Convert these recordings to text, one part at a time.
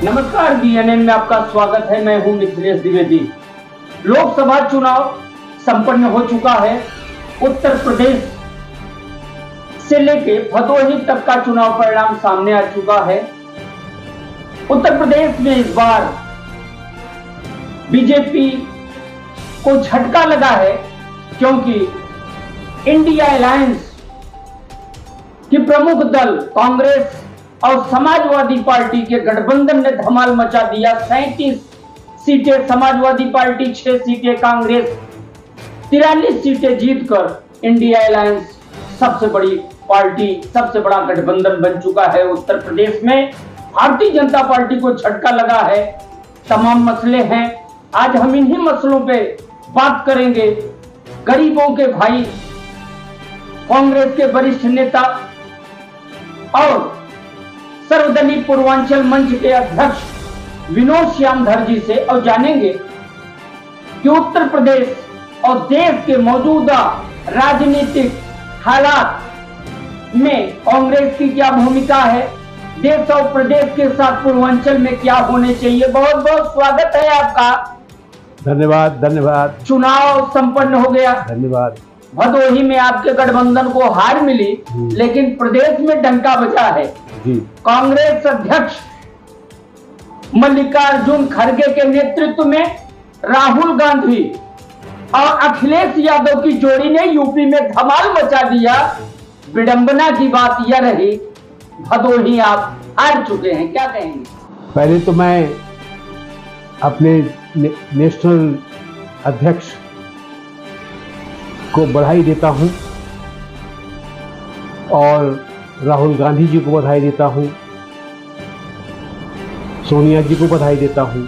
नमस्कार, बीएनएन में आपका स्वागत है। मैं हूं मिथिलेश द्विवेदी। लोकसभा चुनाव संपन्न हो चुका है। उत्तर प्रदेश से लेके भदोही तक का चुनाव परिणाम सामने आ चुका है। उत्तर प्रदेश में इस बार बीजेपी को झटका लगा है, क्योंकि इंडिया अलायंस की प्रमुख दल कांग्रेस और समाजवादी पार्टी के गठबंधन ने धमाल मचा दिया। 37 सीटें समाजवादी पार्टी, 6 सीटें कांग्रेस, 43 सीटें जीतकर इंडिया अलायंस सबसे बड़ी पार्टी, सबसे बड़ा गठबंधन बन चुका है। उत्तर प्रदेश में भारतीय जनता पार्टी को झटका लगा है। तमाम मसले हैं, आज हम इन्हीं मसलों पे बात करेंगे। गरीबों के भाई, कांग्रेस के वरिष्ठ नेता और सर्वदलीय पूर्वांचल मंच के अध्यक्ष विनोद श्यामधर जी से और जानेंगे कि उत्तर प्रदेश और देश के मौजूदा राजनीतिक हालात में कांग्रेस की क्या भूमिका है, देश और प्रदेश के साथ पूर्वांचल में क्या होने चाहिए। बहुत बहुत स्वागत है आपका। धन्यवाद धन्यवाद। चुनाव संपन्न हो गया। धन्यवाद। भदोही में आपके गठबंधन को हार मिली, लेकिन प्रदेश में डंका बजा है। जी। कांग्रेस अध्यक्ष मल्लिकार्जुन खड़गे के नेतृत्व में राहुल गांधी और अखिलेश यादव की जोड़ी ने यूपी में धमाल मचा दिया। विडंबना की बात यह रही, भदोही आप हार चुके हैं, क्या कहेंगे? पहले तो मैं अपने नेशनल अध्यक्ष को बधाई देता हूं और राहुल गांधी जी को बधाई देता हूं, सोनिया जी को बधाई देता हूं,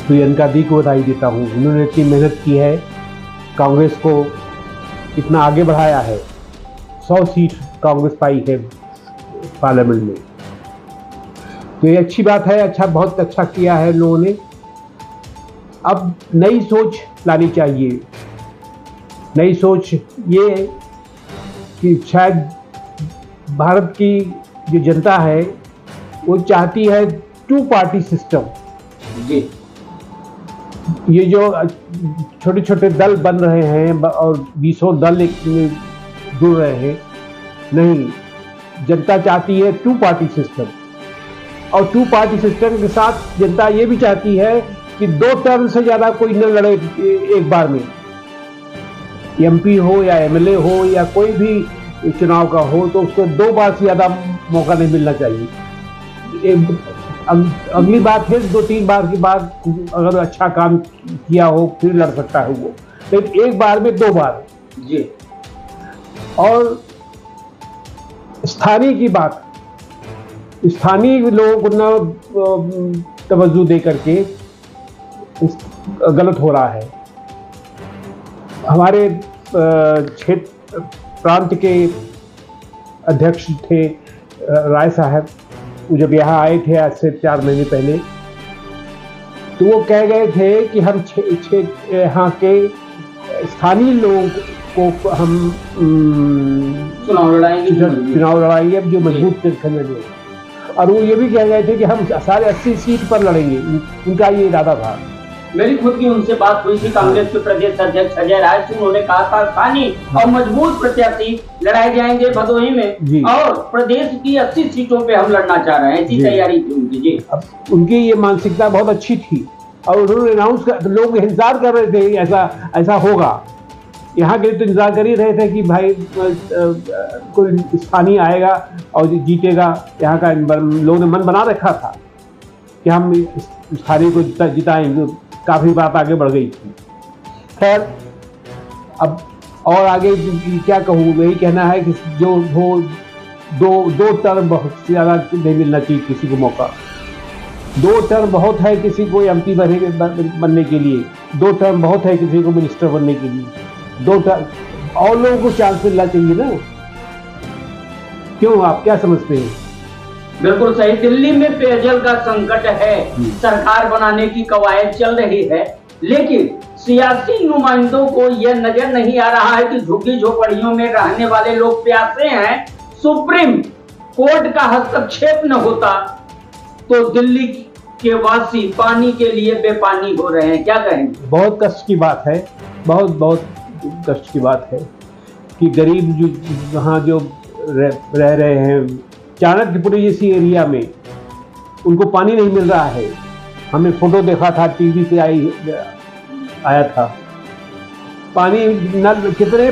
प्रियंका दी को बधाई देता हूं। उन्होंने इतनी मेहनत की है, कांग्रेस को इतना आगे बढ़ाया है। 100 सीट कांग्रेस पाई है पार्लियामेंट में, तो ये अच्छी बात है। बहुत अच्छा किया है लोगों ने। अब नई सोच लानी चाहिए। नई सोच ये कि शायद भारत की जो जनता है वो चाहती है 2 पार्टी सिस्टम। जी। ये जो छोटे छोटे दल बन रहे हैं और 20 दल एक में जुड़ रहे हैं, नहीं, जनता चाहती है 2 पार्टी सिस्टम। और 2 पार्टी सिस्टम के साथ जनता ये भी चाहती है कि 2 टर्म से ज्यादा कोई न लड़े एक बार में। एमपी हो या एमएलए हो या कोई भी चुनाव का हो, तो उसको 2 बार से ज्यादा मौका नहीं मिलना चाहिए। अगली बात है 2-3 बार के बाद अगर अच्छा काम किया हो फिर लड़ सकता है वो, लेकिन एक बार में 2 बार। जी। और स्थानीय की बात, स्थानीय लोगों को न तवज्जो दे करके गलत हो रहा है। हमारे क्षेत्र प्रांत के अध्यक्ष थे राय साहब, वो जब यहाँ आए थे आज से 4 महीने पहले, तो वो कह गए थे कि हम यहाँ के स्थानीय लोगों को हम चुनाव लड़ाएंगे जो मजबूत करने दें। और वो ये भी कह गए थे कि हम सारे 80 सीट पर लड़ेंगे। उनका ये इरादा था। मेरी खुद की उनसे बात हुई थी, कांग्रेस के प्रदेश अध्यक्ष अजय राय सिंह। उन्होंने कहा था स्थानीय और मजबूत प्रत्याशी लड़ाए जाएंगे भदोही में, और प्रदेश की 80 सीटों पे हम लड़ना चाह रहे हैं। ऐसी तैयारी थी उनकी। जी। अब उनकी ये मानसिकता बहुत अच्छी थी और उन्होंने अनाउंस कर, लोग इंतजार कर रहे थे ऐसा होगा। यहाँ के तो इंतजार कर ही रहे थे कि भाई कोई स्थानीय आएगा और जीतेगा। यहाँ का लोगों ने मन बना रखा था कि हम स्थानीय को जिताएंगे। काफी बात आगे बढ़ गई थी। खैर, अब और आगे क्या कहूँ, यही कहना है कि जो हो 2 टर्म बहुत ज्यादा नहीं मिलना चाहिए किसी को मौका। 2 टर्म बहुत है किसी को एमपी बनने के लिए, 2 टर्म बहुत है किसी को मिनिस्टर बनने के लिए। 2 टर्म और लोगों को चांस मिलना चाहिए ना। क्यों, आप क्या समझते हैं? बिल्कुल सही। दिल्ली में पेयजल का संकट है, सरकार बनाने की कवायद चल रही है, लेकिन सियासी नुमाइंदों को यह नजर नहीं आ रहा है कि झुग्गी झोपड़ियों में रहने वाले लोग प्यासे हैं। सुप्रीम कोर्ट का हस्तक्षेप न होता तो दिल्ली के वासी पानी के लिए बेपानी हो रहे हैं, क्या कहेंगे? बहुत कष्ट की बात है, बहुत बहुत कष्ट की बात है कि गरीब जो वहाँ जो रह रहे हैं चाणक्यपुरी जैसी एरिया में, उनको पानी नहीं मिल रहा है। हमने फोटो देखा था, टीवी पे आया था, पानी नल कितने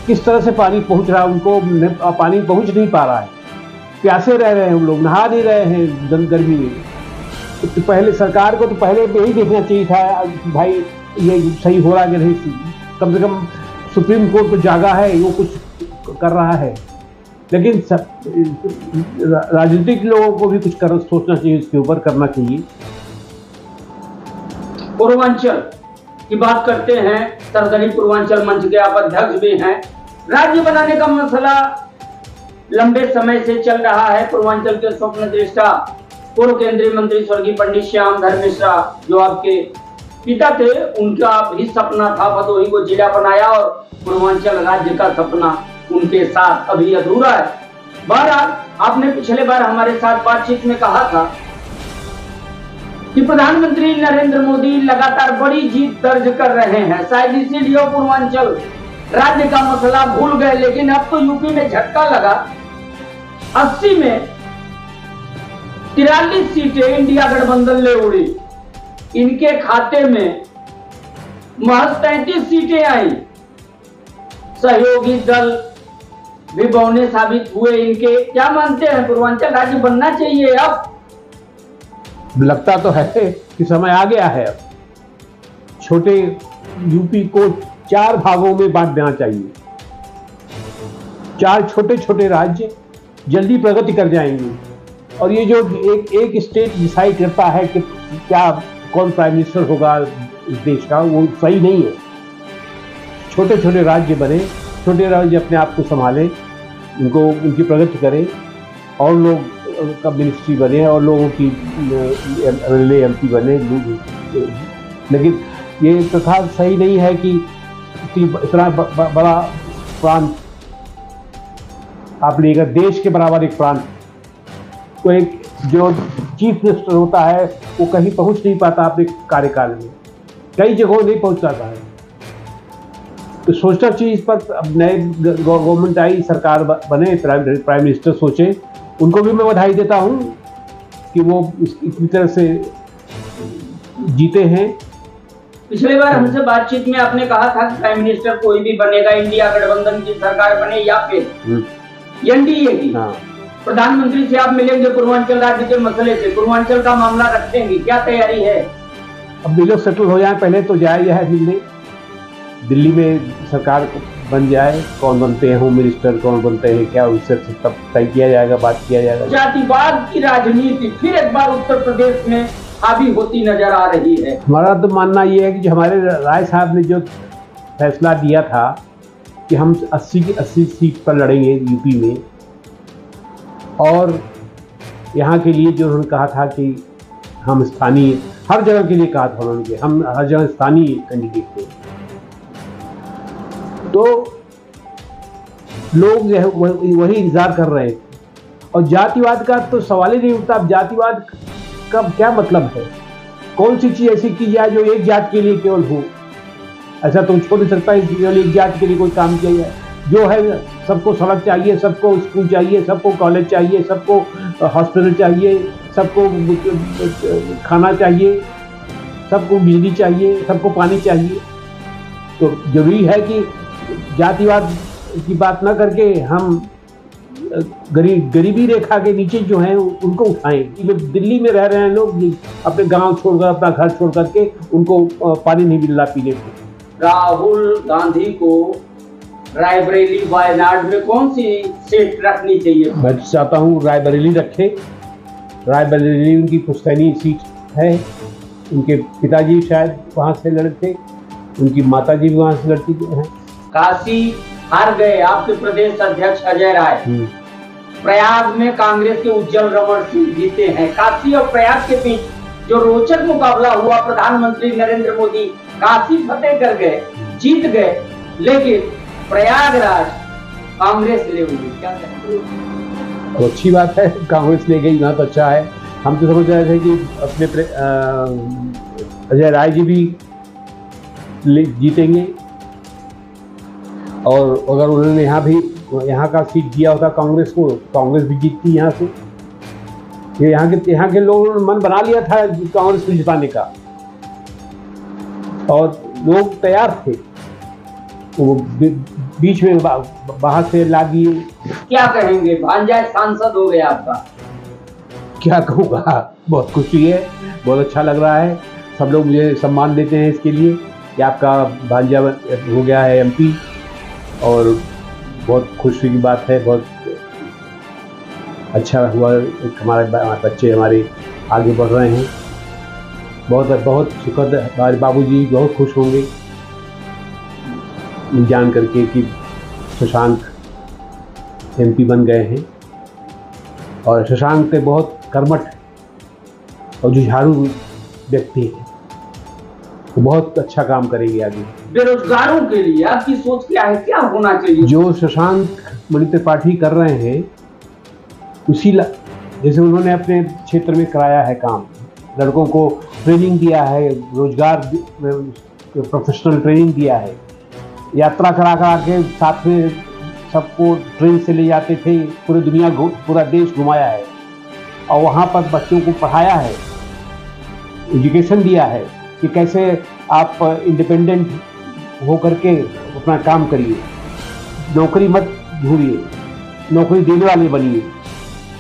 किस तरह से पानी पहुंच रहा है उनको, पानी पहुंच नहीं पा रहा है, प्यासे रह रहे हैं, हम लोग नहा नहीं रहे हैं गर्मी में। तो पहले सरकार को तो पहले यही देखना चाहिए था भाई ये सही हो रहा है कि नहीं, कम से कम सुप्रीम कोर्ट तो जागा है, वो कुछ कर रहा है, लेकिन राजनीतिक लोगों को भी कुछ सोचना चाहिए, इसके ऊपर करना चाहिए। पूर्वांचल की बात करते हैं, सर्वदलीय पूर्वांचल मंच के आप अध्यक्ष भी हैं। राज्य बनाने का मसला लंबे समय से चल रहा है। पूर्वांचल के स्वप्न दृष्टा पूर्व केंद्रीय मंत्री स्वर्गीय पंडित श्यामधर मिश्रा जो आपके पिता थे, उनका भी सपना था भदोही को जिला बनाया, और पूर्वांचल राज्य का सपना उनके साथ अभी अधूरा है। बहरहाल आपने पिछले बार हमारे साथ बातचीत में कहा था कि प्रधानमंत्री नरेंद्र मोदी लगातार बड़ी जीत दर्ज कर रहे हैं, शायद इसीलिए पूर्वांचल राज्य का मसला भूल गए। लेकिन अब तो यूपी में झटका लगा, 80 में 43 सीटें इंडिया गठबंधन ले उड़ी, इनके खाते में महज 33 सीटें आई। सहयोगी दल भी बौने साबित हुए इनके। क्या मानते हैं, पूर्वांचल राज्य बनना चाहिए? अब लगता तो है कि समय आ गया है, अब छोटे यूपी को 4 भागों में बांट देना चाहिए। 4 छोटे छोटे राज्य जल्दी प्रगति कर जाएंगे, और ये जो एक स्टेट डिसाइड करता है कि क्या कौन प्राइम मिनिस्टर होगा इस देश का, वो सही नहीं है। छोटे छोटे राज्य बने, छोटे राज्य अपने आप को संभालें, उनकी प्रगति करें, और लोग का मिनिस्ट्री बने और लोगों की एमएलए एमपी बने। लेकिन ये प्रथा सही नहीं है कि इतना बड़ा प्रांत आप लेकर, देश के बराबर एक प्रांत को, एक जो चीफ मिनिस्टर होता है वो कहीं पहुंच नहीं पाता अपने कार्यकाल में, कई जगहों नहीं पहुंच पाता है। तो सोचना चाहिए इस पर। अब नए गवर्नमेंट आई, सरकार बने, प्राइम मिनिस्टर सोचे, उनको भी मैं बधाई देता हूं कि वो इतनी तरह से जीते हैं। पिछले बार हमसे बातचीत में आपने कहा था कि प्राइम मिनिस्टर कोई भी बनेगा, इंडिया गठबंधन की सरकार बने या फिर एनडीए की, प्रधानमंत्री से आप मिलेंगे पूर्वांचल राज्य के मसले से, पूर्वांचल का मामला रखेंगे, क्या तैयारी है? अब ये लोग सेटल हो जाए पहले तो जाए यह मिलने, दिल्ली में सरकार बन जाए, कौन बनते हैं होम मिनिस्टर, कौन बनते हैं क्या, उससे तब तय किया जाएगा, बात किया जाएगा। जातिवाद की राजनीति फिर एक बार उत्तर प्रदेश में हावी होती नजर आ रही है। हमारा तो मानना ये है कि जो हमारे राय साहब ने जो फैसला दिया था कि हम 80 की 80 सीट पर लड़ेंगे यूपी में, और यहाँ के लिए जो उन्होंने कहा था कि हम स्थानीय, हर जगह के लिए कहा था उन्होंने, हम हर जगह स्थानीय कैंडिडेट थे, तो लोग जो है वही इंतजार कर रहे थे। और जातिवाद का तो सवाल ही नहीं उठता। अब जातिवाद का क्या मतलब है? कौन सी चीज ऐसी की जाए जो एक जात के लिए केवल हो? ऐसा तो छोड़ नहीं सकता केवल एक जात के लिए कोई काम किया जाए। जो है सबको सड़क चाहिए, सबको स्कूल चाहिए, सबको कॉलेज चाहिए, सबको हॉस्पिटल चाहिए, सबको खाना चाहिए, सबको बिजली चाहिए, सबको पानी चाहिए। तो जरूरी है कि जातिवाद की बात ना करके हम गरीबी रेखा के नीचे जो हैं उनको उठाएं। दिल्ली में रह रहे हैं लोग, अपने गांव छोड़कर, अपना घर छोड़ करके, उनको पानी नहीं मिल रहा पीने को। राहुल गांधी को रायबरेली वायनाड में कौन सी सीट रखनी चाहिए? मैं चाहता हूँ रायबरेली रखे। रायबरेली उनकी पुश्तैनी सीट है, उनके पिताजी शायद वहाँ से लड़े थे, उनकी माताजी भी वहाँ से लड़ती हैं। काशी हार गए आपके प्रदेश अध्यक्ष अजय राय, प्रयाग में कांग्रेस के उज्जवल रमण सिंह जीते हैं। काशी और प्रयाग के बीच जो रोचक मुकाबला हुआ, प्रधानमंत्री नरेंद्र मोदी काशी फतेह कर गए, जीत गए, लेकिन प्रयागराज कांग्रेस ले हुई। क्या कहते हैं? तो अच्छी बात है, कांग्रेस ले गई ना, तो अच्छा है। हम तो समझ रहे थे कि अपने अजय राय जी भी जीतेंगे, और अगर उन्होंने यहाँ का सीट दिया होता कांग्रेस को, कांग्रेस भी जीतती यहाँ से। ये यहाँ के लोगों ने मन बना लिया था कांग्रेस को जिताने का, और लोग तैयार थे। वो बीच में बाहर से ला दिए। क्या कहेंगे, भांजा सांसद हो गया आपका? क्या कहूँगा, बहुत खुशी है, बहुत अच्छा लग रहा है। सब लोग मुझे सम्मान देते हैं इसके लिए कि आपका भांजा हो गया है MP, और बहुत खुशी की बात है। बहुत अच्छा हुआ, हमारे बच्चे हमारे आगे बढ़ रहे हैं। बहुत सुखद, हमारे बाबूजी बहुत खुश होंगे जान करके कि शशांक MP बन गए हैं। और शशांक के बहुत कर्मठ और जुझारू व्यक्ति हैं, वो बहुत अच्छा काम करेंगे आगे। बेरोजगारों के लिए आपकी सोच क्या है, क्या होना चाहिए? जो शशांक मणि त्रिपाठी कर रहे हैं, उसी जैसे उन्होंने अपने क्षेत्र में कराया है काम, लड़कों को ट्रेनिंग दिया है, रोजगार प्रोफेशनल ट्रेनिंग दिया है, यात्रा करा के साथ में सबको ट्रेन से ले जाते थे, पूरा देश घुमाया है, और वहाँ पर बच्चों को पढ़ाया है, एजुकेशन दिया है कि कैसे आप इंडिपेंडेंट हो करके अपना काम करिए, नौकरी मत ढूंढिए, नौकरी देने वाले बनिए।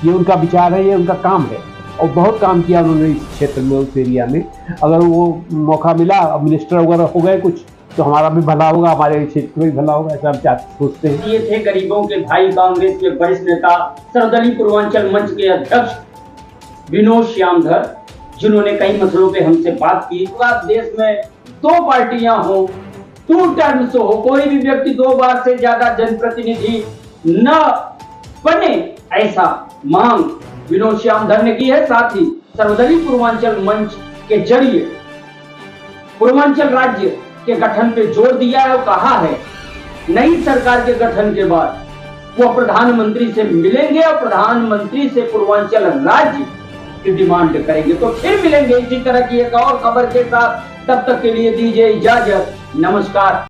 ये उनका विचार है, ये उनका काम है, और बहुत काम किया उन्होंने इस क्षेत्र में, उस एरिया में। अगर वो मौका मिला, अब मिनिस्टर वगैरह हो गए कुछ, तो हमारा भी भला होगा, हमारे क्षेत्र में भी भला होगा, ऐसा हम सोचते हैं। ये थे गरीबों के भाई, कांग्रेस के वरिष्ठ नेता, सर्वदलीय पूर्वांचल मंच के अध्यक्ष विनोद श्यामधर, जिन्होंने कई मसलों पे हमसे बात की। देश में 2 पार्टियां हो, 2 टर्म्स हो, कोई भी व्यक्ति 2 बार से ज्यादा जनप्रतिनिधि न बने, ऐसा मांग विनोद श्यामधर ने की है। साथ ही सर्वदलीय पूर्वांचल मंच के जरिए पूर्वांचल राज्य के गठन पे जोर दिया है और कहा है नई सरकार के गठन के बाद वो प्रधानमंत्री से मिलेंगे और प्रधानमंत्री से पूर्वांचल राज्य की डिमांड करेंगे। तो फिर मिलेंगे इसी तरह की एक और खबर के साथ, तब तक के लिए दीजिए इजाजत, नमस्कार।